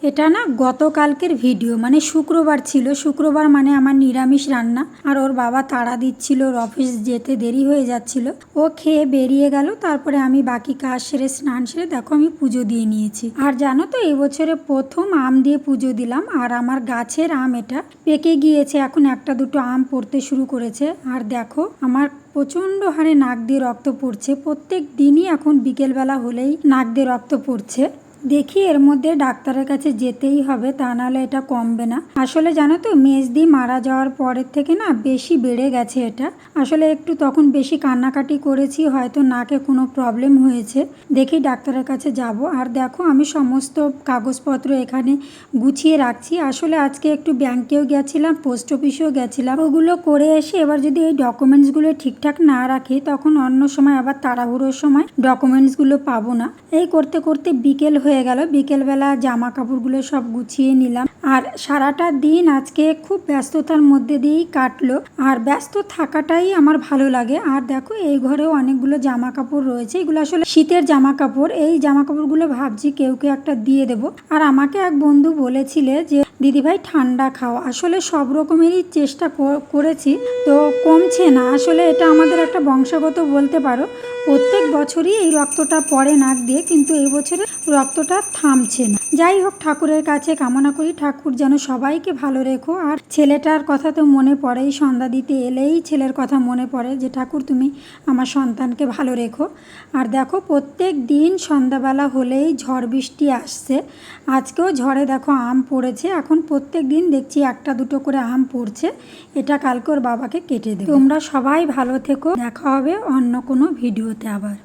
এটা না গতকালকের ভিডিও, মানে শুক্রবার ছিল। শুক্রবার মানে আমার নিরামিষ রান্না। আর ওর বাবা তাড়া দিচ্ছিল, ওর অফিস যেতে দেরি হয়ে যাচ্ছিল। ও খেয়ে বেরিয়ে গেল, তারপরে আমি বাকি কাজ সেরে স্নান সেরে দেখো আমি পুজো দিয়ে নিয়েছি। আর জানো তো এই বছরে প্রথম আম দিয়ে পুজো দিলাম। আর আমার গাছের আম এটা পেকে গিয়েছে, এখন একটা দুটো আম পড়তে শুরু করেছে। আর দেখো আমার প্রচণ্ড হারে নাক দিয়ে রক্ত পড়ছে। প্রত্যেক দিনই এখন বিকেলবেলা হলেই নাক দিয়ে রক্ত পড়ছে। দেখি এর মধ্যে ডাক্তারের কাছে যেতেই হবে, তা নাহলে এটা কমবে না। আসলে জানো তো মেজদি মারা যাওয়ার পরের থেকে না বেশি বেড়ে গেছে এটা। আসলে একটু তখন বেশি কান্নাকাটি করেছি, হয়তো নাকে কোনো প্রবলেম হয়েছে। দেখি ডাক্তারের কাছে যাব। আর দেখো আমি সমস্ত কাগজপত্র এখানে গুছিয়ে রাখছি। আসলে আজকে একটু ব্যাংকেও গেছিলাম, পোস্ট অফিসেও গেছিলাম। ওগুলো করে এসে এবার যদি এই ডকুমেন্টসগুলো ঠিকঠাক না রাখি তখন অন্য সময় আবার তাড়াহুড়োর সময় ডকুমেন্টসগুলো পাবো না। এই করতে করতে বিকেল হয়ে গেল। বিকেলবেলা জামা কাপড়গুলো সব গুছিয়ে নিলাম। আর সারাটা দিন আজকে খুব ব্যস্ততার মধ্যে দিয়েই কাটলো। আর ব্যস্ত থাকাটাই আমার ভালো লাগে। আর দেখো এই ঘরেও অনেকগুলো জামা কাপড় রয়েছে, এগুলো আসলে শীতের জামা কাপড়। এই জামা কাপড়গুলো ভাবছি কেউ একটা দিয়ে দেব। আর আমাকে এক বন্ধু বলেছিলে যে দিদিভাই ঠান্ডা খাও। আসলে সব রকমেরই চেষ্টা করেছি, তো কমছে না। আসলে এটা আমাদের একটা বংশগত বলতে পারো। প্রত্যেক বছরই এই রক্তটা পড়ে নাক দিয়ে, কিন্তু এই বছরে রক্তটা থামছে না। যাই হোক, ঠাকুরের কাছে কামনা করি ঠাকুর যেন সবাইকে ভালো রেখো। আর ছেলেটার কথা তো মনে পড়েই, সন্ধ্যা দিতে এলেই ছেলের কথা মনে পড়ে যে ঠাকুর তুমি আমার সন্তানকে ভালো রেখো। আর দেখো প্রত্যেক দিন সন্ধ্যাবেলা হলেই ঝড় বৃষ্টি আসছে। আজকেও ঝড়ে দেখো আম পড়েছে। এখন প্রত্যেক দিন দেখছি একটা দুটো করে আম পড়ছে। এটা কালকে ওর বাবাকে কেটে দেবে। তোমরা সবাই ভালো থেকো, দেখা হবে অন্য কোনো ভিডিওতে আবার।